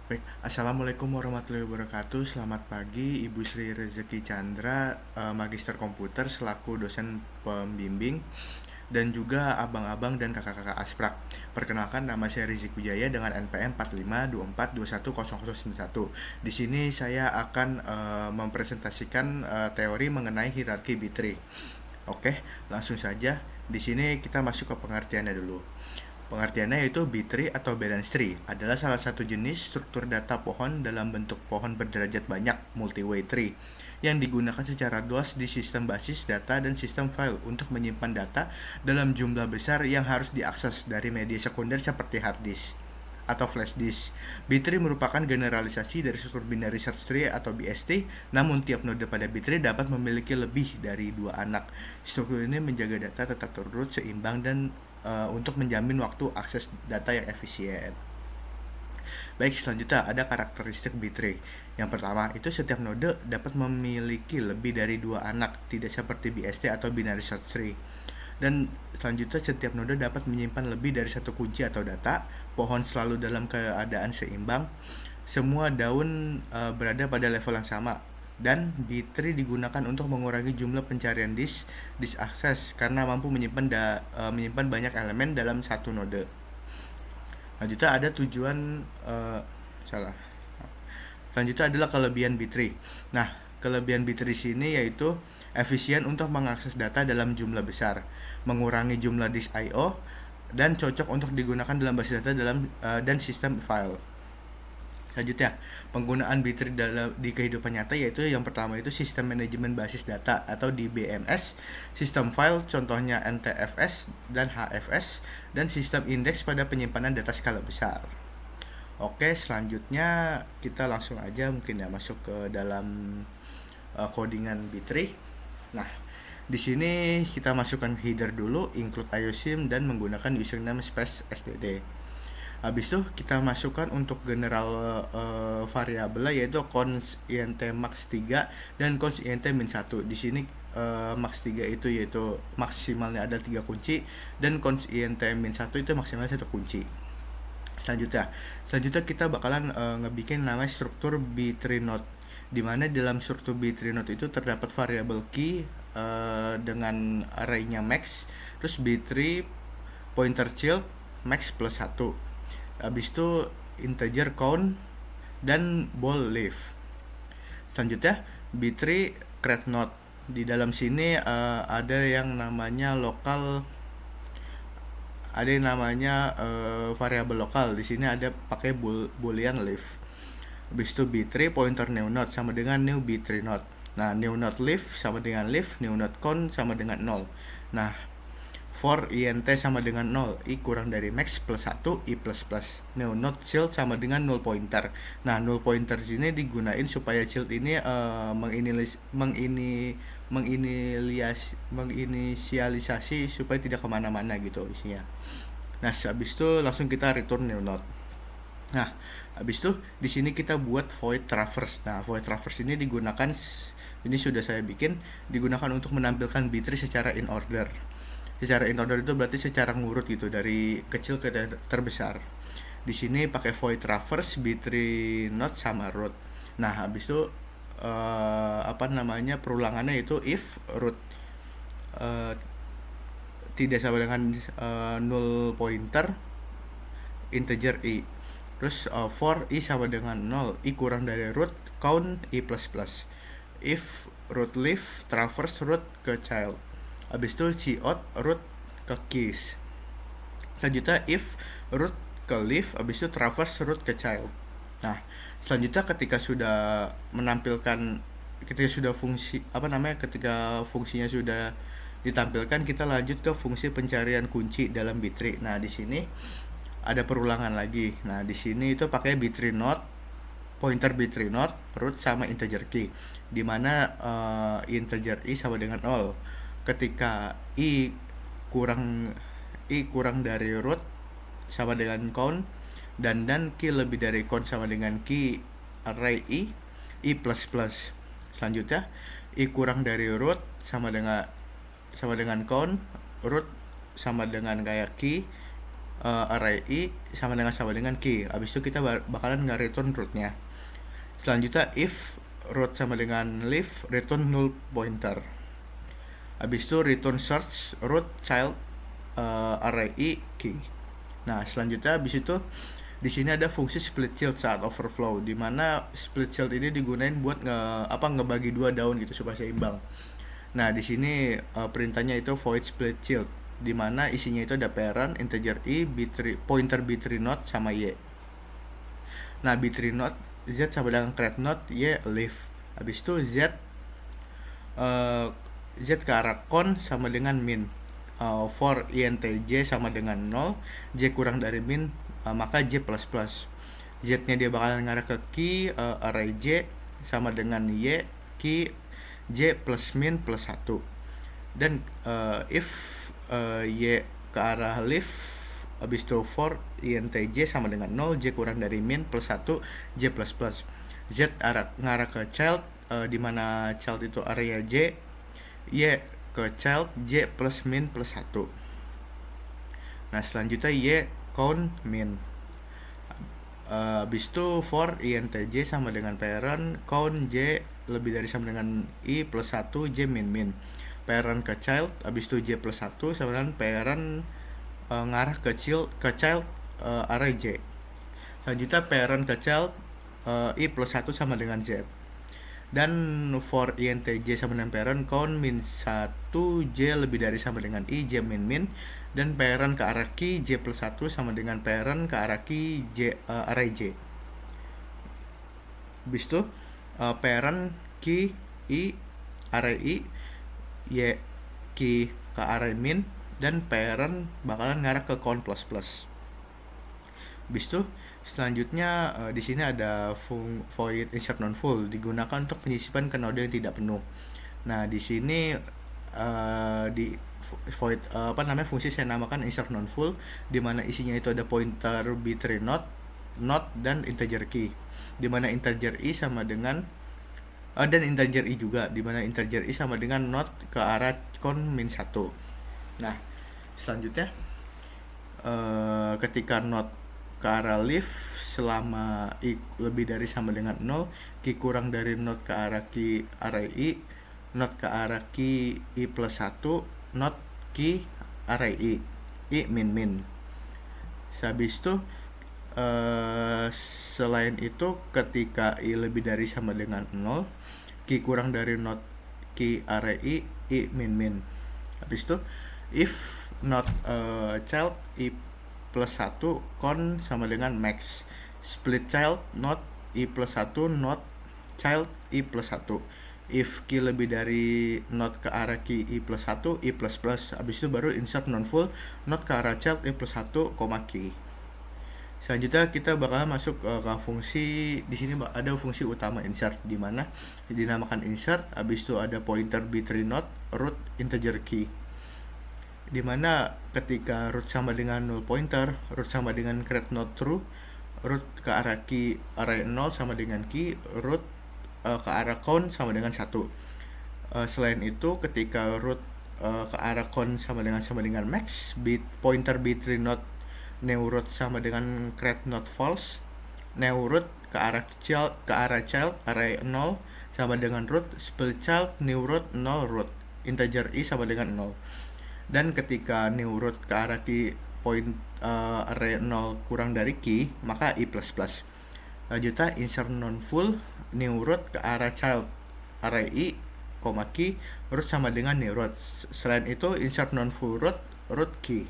Baik, Assalamualaikum warahmatullahi wabarakatuh. Selamat pagi, Ibu Sri Rezeki Chandra, Magister Komputer selaku dosen pembimbing, dan juga abang-abang dan kakak-kakak Asprak. Perkenalkan, nama saya Rizik Wijaya dengan NPM 4524210091. Di sini saya akan mempresentasikan teori mengenai hierarki B-tree. Oke, langsung saja. Di sini kita masuk ke pengertiannya dulu. Pengertiannya yaitu B-tree atau balance tree adalah salah satu jenis struktur data pohon dalam bentuk pohon berderajat banyak multi-way tree yang digunakan secara luas di sistem basis data dan sistem file untuk menyimpan data dalam jumlah besar yang harus diakses dari media sekunder seperti hard disk atau flash disk. B-tree merupakan generalisasi dari struktur binary search tree atau BST, namun tiap node pada B-tree dapat memiliki lebih dari dua anak. Struktur ini menjaga data tetap terurut, seimbang, dan untuk menjamin waktu akses data yang efisien. Baik, selanjutnya ada karakteristik B-tree. Yang pertama, itu setiap node dapat memiliki lebih dari dua anak, tidak seperti BST atau binary search tree. Dan selanjutnya, setiap node dapat menyimpan lebih dari satu kunci atau data. Pohon selalu dalam keadaan seimbang. Semua daun berada pada level yang sama. Dan B-tree digunakan untuk mengurangi jumlah pencarian disk akses karena mampu menyimpan banyak elemen dalam satu node. Selanjutnya ada tujuan salah. Selanjutnya adalah kelebihan B-tree. Nah, kelebihan B-tree sini yaitu efisien untuk mengakses data dalam jumlah besar, mengurangi jumlah disk I/O, dan cocok untuk digunakan dalam basis data dan sistem file. Selanjutnya, penggunaan B-tree di kehidupan nyata yaitu yang pertama itu sistem manajemen basis data atau di BMS, sistem file contohnya NTFS dan HFS, dan sistem indeks pada penyimpanan data skala besar. Oke, selanjutnya kita langsung aja mungkin ya masuk ke dalam codingan B-tree. Nah, di sini kita masukkan header dulu, include IOSIM, dan menggunakan username space std. Habis itu kita masukkan untuk general variabel yaitu const int max 3 dan const int min 1. Di sini max 3 itu yaitu maksimalnya ada 3 kunci dan const int min 1 itu maksimalnya 1 kunci. Selanjutnya kita bakalan ngebikin namanya struktur B-tree node, di mana dalam struktur B-tree node itu terdapat variabel key dengan array-nya max, terus B-tree pointer child max plus 1. Habis itu integer count dan ball leaf. Selanjutnya B-tree create node. Di dalam sini ada yang namanya lokal, ada yang namanya variabel lokal. Di sini ada pakai boolean leaf. Habis itu B-tree pointer new node sama dengan new B-tree node. Nah, new node leaf sama dengan leaf, new node count sama dengan 0. Nah, for int sama dengan 0, i kurang dari max plus 1, i plus plus. New node child sama dengan null pointer. Nah, null pointer sini digunain supaya child ini menginisialisasi supaya tidak kemana-mana gitu isinya. Nah, habis itu langsung kita return new node. Nah, habis itu di sini kita buat void traverse. Nah, void traverse ini sudah saya bikin, digunakan untuk menampilkan B-tree secara in order. Secara in order itu berarti secara ngurut gitu dari kecil ke terbesar. Di sini pakai void traverse B-tree node sama root. Nah, habis itu perulangannya itu if root tidak sama dengan null pointer integer i. Terus for i sama dengan 0, i kurang dari root count i plus plus. If root leaf traverse root ke child. Habis itu cout root ke keys. Selanjutnya if root ke leaf, habis itu traverse root ke child. Nah, selanjutnya ketika sudah fungsinya sudah ditampilkan, kita lanjut ke fungsi pencarian kunci dalam B-tree. Nah, di sini ada perulangan lagi. Nah, di sini itu pakai B-tree node, pointer B-tree node, root sama integer key, di mana integer i sama dengan 0. Ketika i kurang dari root sama dengan count dan key lebih dari count sama dengan key array i plus plus. Selanjutnya i kurang dari root sama dengan count, root sama dengan kayak key, array i sama dengan key. Habis itu kita bakalan nge-return rootnya. Selanjutnya if root sama dengan leaf, return null pointer. Habis itu return search root child array i key. Nah, selanjutnya habis itu di sini ada fungsi split child saat overflow, di mana split child ini digunain buat ngebagi dua daun gitu supaya seimbang. Nah, di sini perintahnya itu void split child, di mana isinya itu ada parent, integer i, pointer b3 node sama y. Nah, b3 node z sama dengan create node, y leaf. Habis itu z ke arah con sama dengan min. For int j sama dengan 0, j kurang dari min, maka j plus plus. Z nya dia bakalan ngarah ke key array j sama dengan y, key j plus min plus 1. Dan if y ke arah leaf, habis itu for int j sama dengan 0, j kurang dari min plus 1, j plus plus. Z ngarah ke child, di mana child itu area j, y ke child j plus min plus 1. Nah, selanjutnya y count min. Habis itu for int j sama dengan parent, count j lebih dari sama dengan i plus 1, j min min. Parent ke child, habis itu j plus 1 sama dengan parent ngarah ke child array j. Selanjutnya parent ke child i plus 1 sama dengan z. Dan for int j sama dengan parent, count min 1, j lebih dari sama dengan i, j min min. Dan parent ke arah key j plus 1 sama dengan parent ke arah key j array j. Habis itu parent key i array i, y key ke array min, dan parent bakalan ngarah ke count plus plus. Habis itu selanjutnya di sini ada void insert non full, digunakan untuk penyisipan ke node yang tidak penuh. Nah, di sini di void fungsi saya namakan insert non full, di mana isinya itu ada pointer b3 node dan integer key, di mana integer i sama dengan dan integer i juga, di mana integer i sama dengan node ke arah con min 1. Nah, selanjutnya ketika node ke arah leaf selama i lebih dari sama dengan 0, key kurang dari node ke arah key array i, node ke arah key i plus 1, node key array i min min. Habis itu selain itu ketika i lebih dari sama dengan 0, key kurang dari node key array i min min. Habis itu if node child i plus 1 con sama dengan max, split child node i plus 1 node child i plus 1. If key lebih dari node ke arah key i plus 1, i plus plus. Habis itu baru insert non full node ke arah child i plus 1, key. Selanjutnya kita bakal masuk ke fungsi. Di sini ada fungsi utama insert, di mana dinamakan insert. Habis itu ada pointer b3 node, root, integer key, di mana ketika root sama dengan null pointer, root sama dengan create node true, root ke arah key array 0 sama dengan key, root ke arah count sama dengan 1. Selain itu ketika root ke arah count sama dengan max, pointer b3 node new root sama dengan create node false, new root ke arah child array 0 sama dengan root, split child new root 0 root, integer i sama dengan 0. Dan ketika new root ke arah key point array 0 kurang dari key, maka i plus plus. Lanjutnya insert non full new root ke arah child array i, key, root sama dengan new root. Selain itu insert non full root key.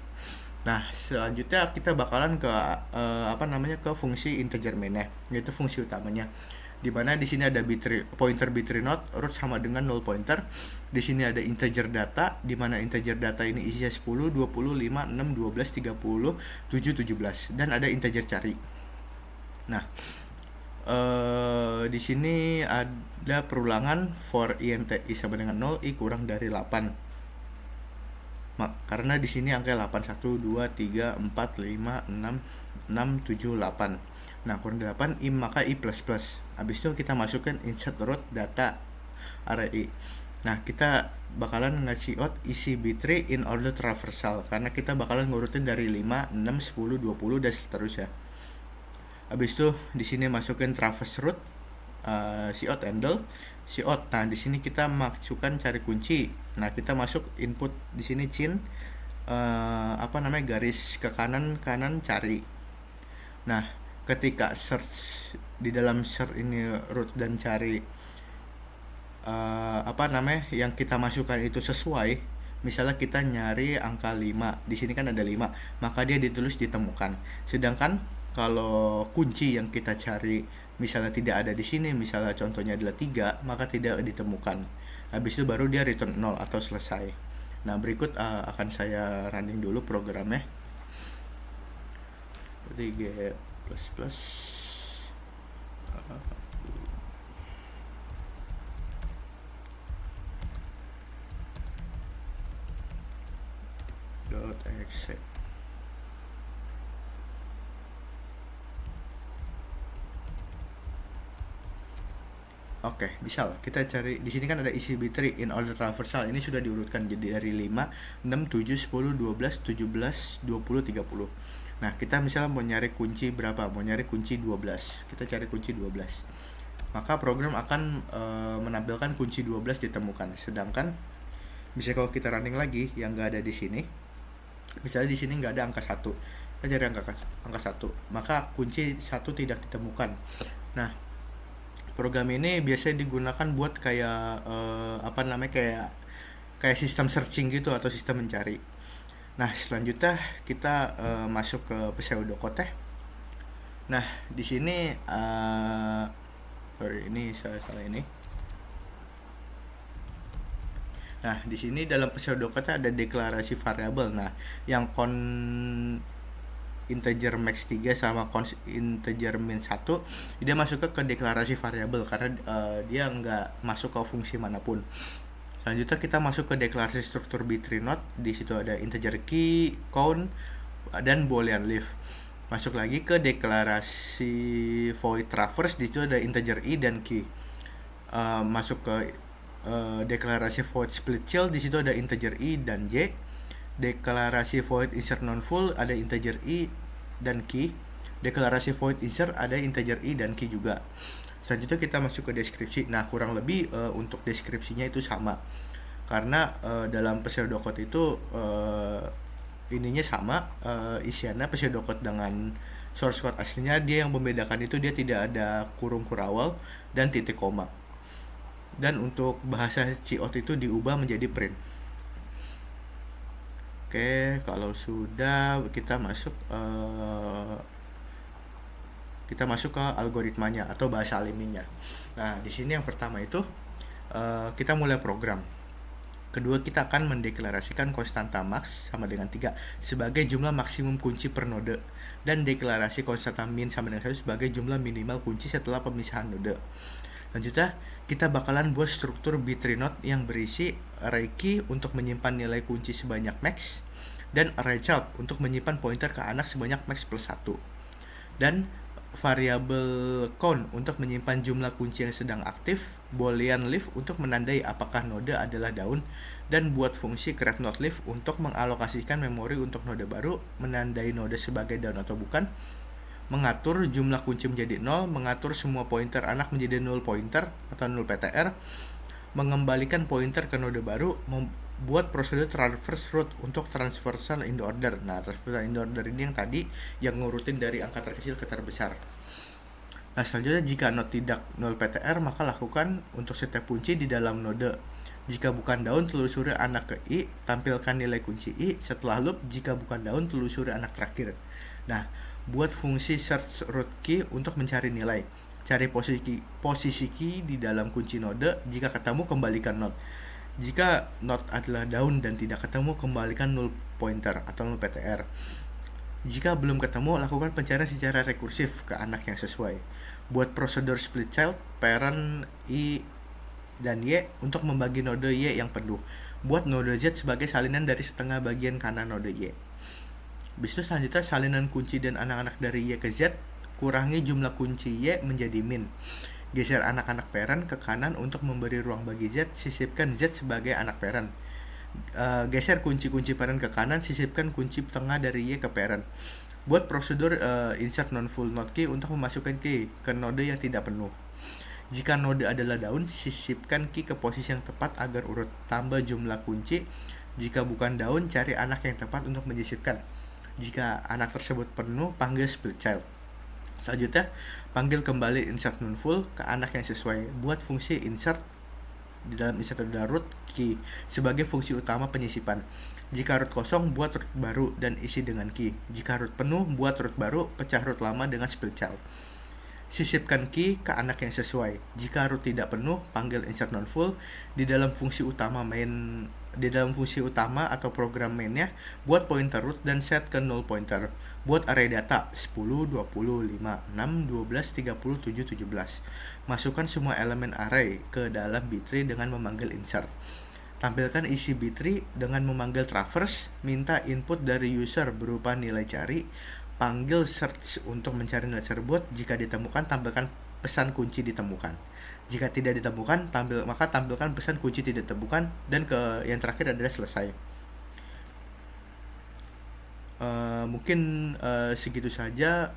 Nah, selanjutnya kita bakalan ke ke fungsi integer main-nya, yaitu fungsi utamanya, di mana di sini ada pointer b3 node, root sama dengan null pointer. Di sini ada integer data, di mana integer data ini isinya 10, 20, 5, 6, 12, 30, 7, 17, dan ada integer cari. Nah, di sini ada perulangan for int i sama dengan 0, i kurang dari 8. Karena di sini angka 8, 1, 2, 3, 4, 5, 6, 6, 7, 8. Nah, kurang dari 8, maka i plus plus. Habis itu kita masukkan insert root data array i. Nah, kita bakalan ngasih out isi B3 in order traversal karena kita bakalan ngurutin dari 5, 6, 10, 20 dan seterusnya. Habis itu di sini masukin traverse route, cout handle, cout. Nah, di sini kita masukkan cari kunci. Nah, kita masuk input di sini cin, garis ke kanan kanan cari. Nah, ketika search di dalam search ini root dan cari yang kita masukkan itu sesuai, misalnya kita nyari angka 5, di sini kan ada 5, maka dia ditulis ditemukan. Sedangkan kalau kunci yang kita cari misalnya tidak ada di sini, misalnya contohnya adalah 3, maka tidak ditemukan. Habis itu baru dia return 0 atau selesai. Nah, berikut akan saya running dulu programnya. Berarti G++ .exe. Oke, bisa lah. Kita cari di sini kan ada isi B3 in order traversal. Ini sudah diurutkan jadi dari 5, 6, 7, 10, 12, 17, 20, 30. Nah, kita misalnya mau nyari kunci berapa? Mau nyari kunci 12. Kita cari kunci 12. Maka program akan menampilkan kunci 12 ditemukan. Sedangkan misalnya kalau kita running lagi yang nggak ada di sini, misalnya di sini nggak ada angka 1, kita cari angka 1, maka kunci 1 tidak ditemukan. Nah, program ini biasanya digunakan buat kayak kayak sistem searching gitu atau sistem mencari. Nah, selanjutnya kita masuk ke pseudocode. Nah, di sini ini salah ini. Nah, di sini dalam pseudocode ada deklarasi variabel. Nah, yang integer max 3 sama integer min 1 dia masuk ke deklarasi variabel karena dia nggak masuk ke fungsi manapun. Selanjutnya kita masuk ke deklarasi struktur B3 node. Di situ ada integer key, count, dan boolean leaf. Masuk lagi ke deklarasi void traverse. Di situ ada integer i dan key. Masuk ke deklarasi void split child. Di situ ada integer i dan j. Deklarasi void insert non full ada integer i dan key. Deklarasi void insert ada integer i dan key juga. Selanjutnya kita masuk ke deskripsi. Nah, kurang lebih untuk deskripsinya itu sama karena dalam pseudocode itu ininya sama, isiannya pseudocode dengan source code aslinya. Dia yang membedakan itu dia tidak ada kurung kurawal dan titik koma. Dan untuk bahasa cout itu diubah menjadi print. Oke, kalau sudah kita masuk ke algoritmanya atau bahasa aliminya. Nah, di sini yang pertama itu kita mulai program. Kedua, kita akan mendeklarasikan konstanta max sama dengan 3 sebagai jumlah maksimum kunci per node dan deklarasi konstanta min sama dengan 1 sebagai jumlah minimal kunci setelah pemisahan node. Lanjutnya, kita bakalan buat struktur B3 node yang berisi array key untuk menyimpan nilai kunci sebanyak max dan array child untuk menyimpan pointer ke anak sebanyak max plus 1 dan variabel count untuk menyimpan jumlah kunci yang sedang aktif, boolean leaf untuk menandai apakah node adalah daun, dan buat fungsi create node leaf untuk mengalokasikan memori untuk node baru, menandai node sebagai daun atau bukan, mengatur jumlah kunci menjadi 0, mengatur semua pointer anak menjadi null pointer atau null PTR, mengembalikan pointer ke node baru, membuat prosedur traverse route untuk transversal in order. Nah, transversal in order ini yang tadi yang ngurutin dari angka terkecil ke terbesar. Nah, selanjutnya jika node tidak null PTR, maka lakukan untuk setiap kunci di dalam node. Jika bukan daun, telusuri anak ke i, tampilkan nilai kunci i. Setelah loop, jika bukan daun, telusuri anak terakhir. Nah, buat fungsi search root key untuk mencari nilai. Cari posisi key di dalam kunci node. Jika ketemu, kembalikan node. Jika node adalah daun dan tidak ketemu, kembalikan null pointer atau null PTR. Jika belum ketemu, lakukan pencarian secara rekursif ke anak yang sesuai. Buat prosedur split child, parent i dan y untuk membagi node y yang penuh. Buat node z sebagai salinan dari setengah bagian kanan node y. Bisnis selanjutnya salinan kunci dan anak-anak dari y ke z, kurangi jumlah kunci y menjadi min. Geser anak-anak parent ke kanan untuk memberi ruang bagi Z, sisipkan Z sebagai anak parent. Geser kunci-kunci parent ke kanan, sisipkan kunci tengah dari Y ke parent. Buat prosedur insert non-full node key untuk memasukkan key ke node yang tidak penuh. Jika node adalah daun, sisipkan key ke posisi yang tepat agar urut. Tambah jumlah kunci. Jika bukan daun, cari anak yang tepat untuk menyisipkan. Jika anak tersebut penuh, panggil split child. Selanjutnya, panggil kembali insert non-full ke anak yang sesuai. Buat fungsi insert di dalam insert ada root key sebagai fungsi utama penyisipan. Jika root kosong, buat root baru dan isi dengan key. Jika root penuh, buat root baru, pecah root lama dengan split child. Sisipkan key ke anak yang sesuai. Jika root tidak penuh, panggil insert non-full di dalam fungsi utama atau program mainnya, buat pointer root dan set ke null pointer. Buat array data 10, 20, 5, 6, 12, 30, 7, 17. Masukkan semua elemen array ke dalam B-tree dengan memanggil insert. Tampilkan isi B-tree dengan memanggil traverse, minta input dari user berupa nilai cari, panggil search untuk mencari nilai tersebut. Jika ditemukan, tampilkan pesan kunci ditemukan. Jika tidak ditemukan, maka tampilkan pesan kunci tidak ditemukan, dan yang terakhir adalah selesai. Mungkin segitu saja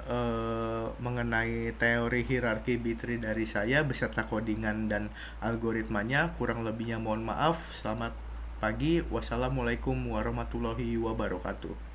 mengenai teori hierarki B-tree dari saya beserta codingan dan algoritmanya. Kurang lebihnya mohon maaf. Selamat pagi. Wassalamualaikum warahmatullahi wabarakatuh.